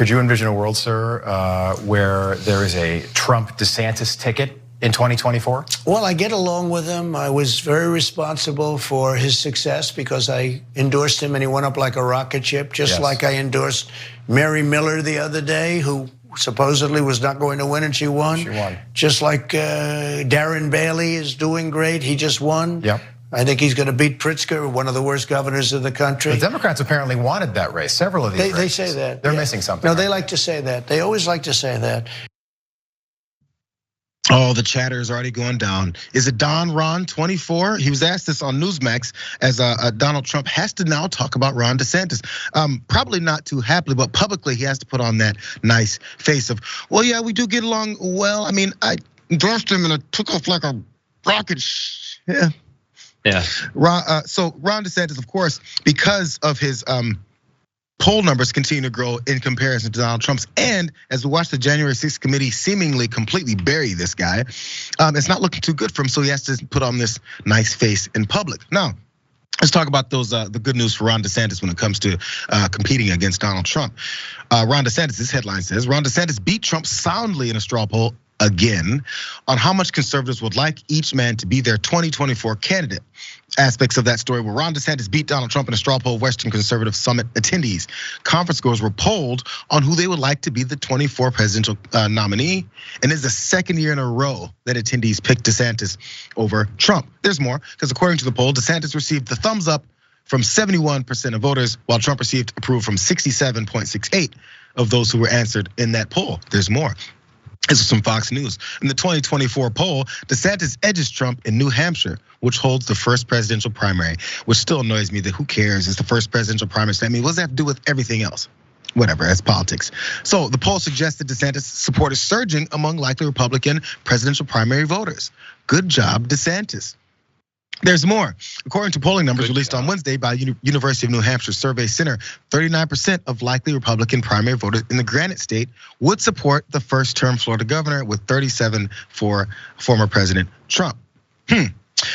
Could you envision a world, sir, where there is a Trump-DeSantis ticket in 2024? Well, I get along with him. I was very responsible for his success because I endorsed him and he went up like a rocket ship, just like I endorsed Mary Miller the other day, who supposedly was not going to win and she won. She won. Just like Darren Bailey is doing great. He just won. Yep. I think he's going to beat Pritzker, one of the worst governors of the country. The Democrats apparently wanted that race. Several of these They say that. They're missing something. No, they like to say that. They always like to say that. Oh, the chatter is already going down. Is it Ron 24? He was asked this on Newsmax as Donald Trump has to now talk about Ron DeSantis. Probably not too happily, but publicly he has to put on that nice face of, well, yeah, we do get along well. I mean, I endorsed him and it took off like a rocket. Yeah. So Ron DeSantis, of course, because of his poll numbers continue to grow in comparison to Donald Trump's, and as we watch the January 6th committee seemingly completely bury this guy, it's not looking too good for him. So he has to put on this nice face in public. Now, let's talk about those the good news for Ron DeSantis when it comes to competing against Donald Trump. Ron DeSantis, this headline says, Ron DeSantis beat Trump soundly in a straw poll again on how much conservatives would like each man to be their 2024 candidate. Aspects of that story were Ron DeSantis beat Donald Trump in a straw poll of Western Conservative Summit attendees. Conference goers were polled on who they would like to be the 24 presidential nominee, and it's the second year in a row that attendees picked DeSantis over Trump. There's more, because according to the poll, DeSantis received the thumbs up from 71% of voters, while Trump received approval from 67.68 of those who were answered in that poll. There's more. This is from Fox News. In the 2024 poll, DeSantis edges Trump in New Hampshire, which holds the first presidential primary, which still annoys me that who cares? It's the first presidential primary. I mean, what does that have to do with everything else? Whatever, that's politics. So the poll suggested DeSantis' support is surging among likely Republican presidential primary voters. Good job, DeSantis. There's more. According to polling numbers released on Wednesday by University of New Hampshire Survey Center, 39% of likely Republican primary voters in the Granite State would support the first-term Florida governor, with 37% for former President Trump.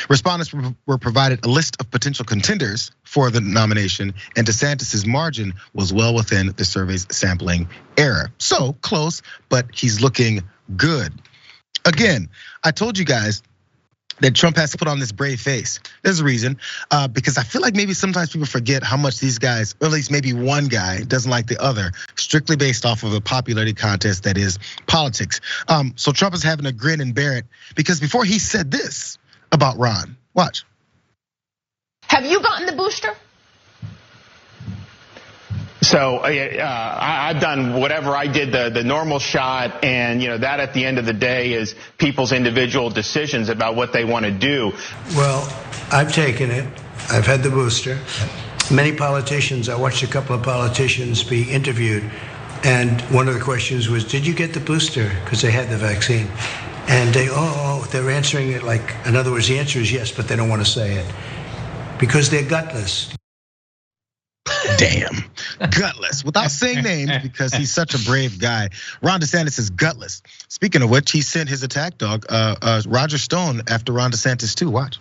Respondents were provided a list of potential contenders for the nomination, and DeSantis' margin was well within the survey's sampling error. So close, but he's looking good. Again, I told you guys that Trump has to put on this brave face. There's a reason, because I feel like maybe sometimes people forget how much these guys, or at least maybe one guy, doesn't like the other, strictly based off of a popularity contest that is politics. So Trump is having to grin and bear it, because before he said this about Ron, watch. Have you gotten the booster? So I've done whatever I did, the normal shot, and that at the end of the day is people's individual decisions about what they want to do. Well, I've taken it. I've had the booster. Many politicians, I watched a couple of politicians be interviewed, and one of the questions was, did you get the booster? Because they had the vaccine. And they're answering it like, in other words, the answer is yes, but they don't want to say it because they're gutless. Damn, gutless, without saying names because he's such a brave guy. Ron DeSantis is gutless. Speaking of which, he sent his attack dog, Roger Stone, after Ron DeSantis too. Watch.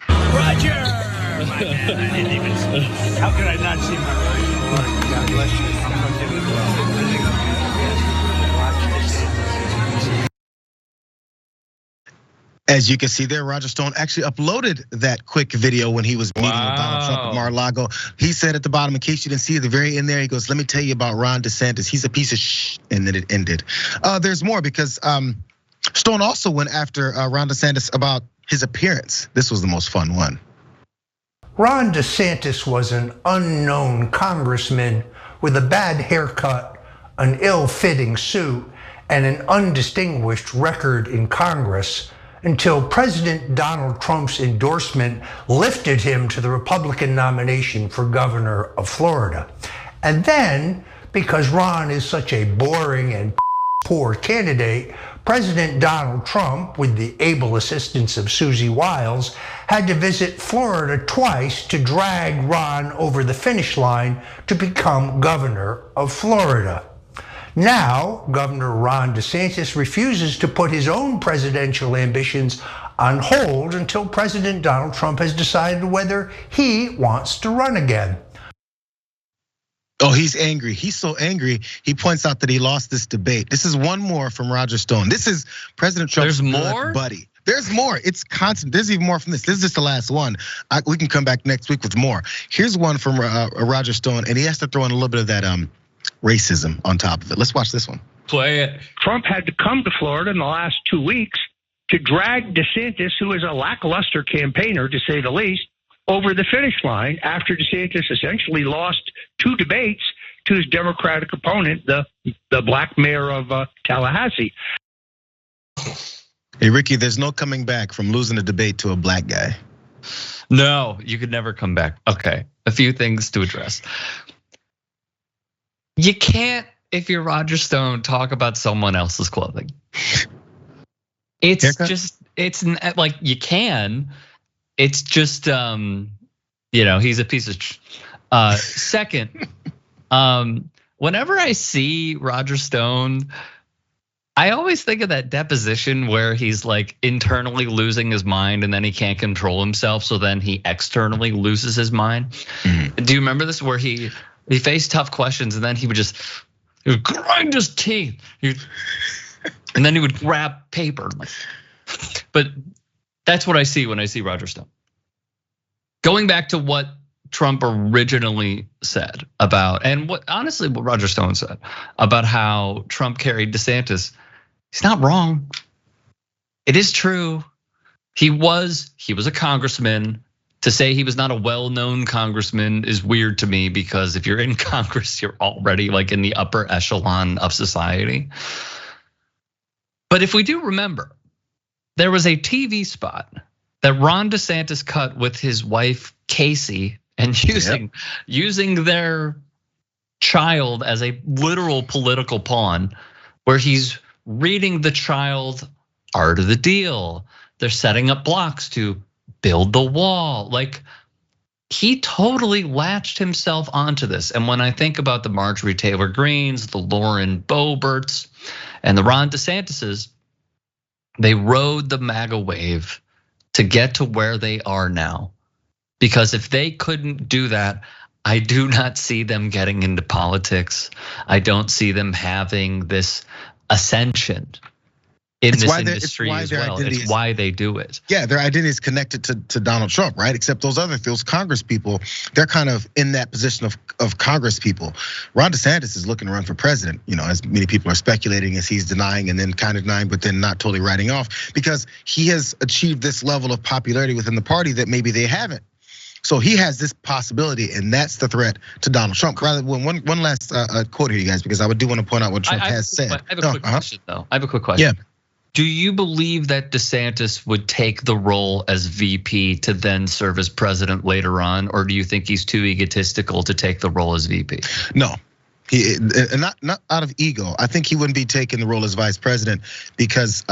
Roger! My man, I didn't even see. How could I not see my Roger? God bless you. As you can see there, Roger Stone actually uploaded that quick video when he was meeting with Donald Trump at Mar-a-Lago. He said at the bottom, in case you didn't see at the very end there, he goes, let me tell you about Ron DeSantis. He's a piece of shh, and then it ended. There's more because Stone also went after Ron DeSantis about his appearance. This was the most fun one. Ron DeSantis was an unknown congressman with a bad haircut, an ill-fitting suit, and an undistinguished record in Congress, until President Donald Trump's endorsement lifted him to the Republican nomination for governor of Florida. And then, because Ron is such a boring and poor candidate, President Donald Trump, with the able assistance of Susie Wiles, had to visit Florida twice to drag Ron over the finish line to become governor of Florida. Now, Governor Ron DeSantis refuses to put his own presidential ambitions on hold until President Donald Trump has decided whether he wants to run again. Oh, he's angry. He's so angry. He points out that he lost this debate. This is one more from Roger Stone. This is President Trump's There's more? good buddy. There's more. It's constant. There's even more from this. This is just the last one. We can come back next week with more. Here's one from Roger Stone, and he has to throw in a little bit of that racism on top of it. Let's watch this one. Play it. Trump had to come to Florida in the last 2 weeks to drag DeSantis, who is a lackluster campaigner, to say the least, over the finish line after DeSantis essentially lost 2 debates to his Democratic opponent, the black mayor of Tallahassee. Hey, Ricky, there's no coming back from losing a debate to a black guy. No, you could never come back. Okay, a few things to address. You can't, if you're Roger Stone, talk about someone else's clothing. It's Haircut? just, it's like you can. It's just, he's a piece of. Second, whenever I see Roger Stone, I always think of that deposition where he's like internally losing his mind and then he can't control himself, so then he externally loses his mind. Mm-hmm. Do you remember this, where he faced tough questions and then he would grind his teeth, and then he would grab paper. But that's what I see when I see Roger Stone. Going back to what Trump originally said about, and what Roger Stone said about how Trump carried DeSantis, he's not wrong. It is true. He was a congressman. To say he was not a well-known congressman is weird to me, because if you're in Congress, you're already like in the upper echelon of society. But if we do remember, there was a TV spot that Ron DeSantis cut with his wife, Casey, and using their child as a literal political pawn, where he's reading the child art of the deal. They're setting up blocks to build the wall. Like, he totally latched himself onto this. And when I think about the Marjorie Taylor Greens, the Lauren Boeberts, and the Ron DeSantises, they rode the MAGA wave to get to where they are now. Because if they couldn't do that, I do not see them getting into politics. I don't see them having this ascension in this industry as well. It's why they do it. Yeah, their identity is connected to Donald Trump, right? Except those Congress people, they're kind of in that position of Congress people. Ron DeSantis is looking to run for president, as many people are speculating, as he's denying and then kind of denying, but then not totally writing off, because he has achieved this level of popularity within the party that maybe they haven't. So he has this possibility, and that's the threat to Donald Trump. Rather, one last quote here, you guys, because I do want to point out what Trump has said. I have a quick question, though. I have a quick question. Yeah. Do you believe that DeSantis would take the role as VP to then serve as president later on, or do you think he's too egotistical to take the role as VP? No, not out of ego. I think he wouldn't be taking the role as vice president because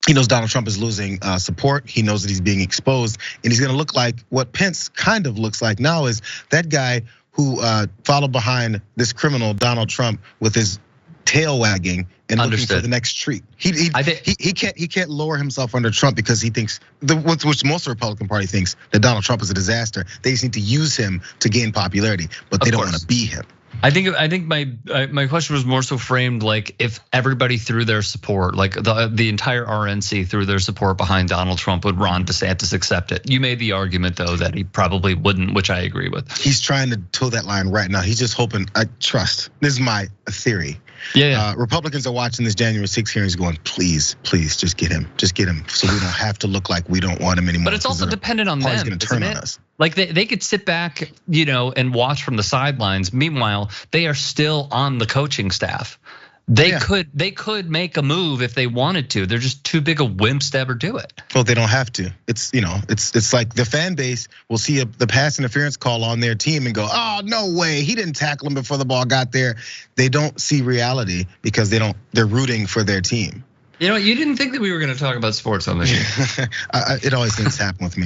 he knows Donald Trump is losing support. He knows that he's being exposed, and he's going to look like what Pence kind of looks like now, is that guy who followed behind this criminal Donald Trump with his tail wagging and looking for the next treat. He can't lower himself under Trump, because he thinks, which most of the Republican Party thinks, that Donald Trump is a disaster. They just need to use him to gain popularity, but they don't want to be him. I think my question was more so framed like, if everybody threw their support, like the entire RNC threw their support behind Donald Trump, would Ron DeSantis accept it? You made the argument though that he probably wouldn't, which I agree with. He's trying to toe that line right now. He's just hoping. This is my theory. Yeah. Republicans are watching this January 6th hearings going, please, just get him, so we don't have to look like we don't want him anymore. But it's also dependent on them. He's going to turn on us. Like they could sit back, and watch from the sidelines. Meanwhile, they are still on the coaching staff. They could make a move if they wanted to. They're just too big of wimps to ever do it. Well, they don't have to. It's like the fan base will see the pass interference call on their team and go, oh, no way, he didn't tackle him before the ball got there. They don't see reality because they're rooting for their team. You didn't think that we were going to talk about sports on this show. It always things happen with me.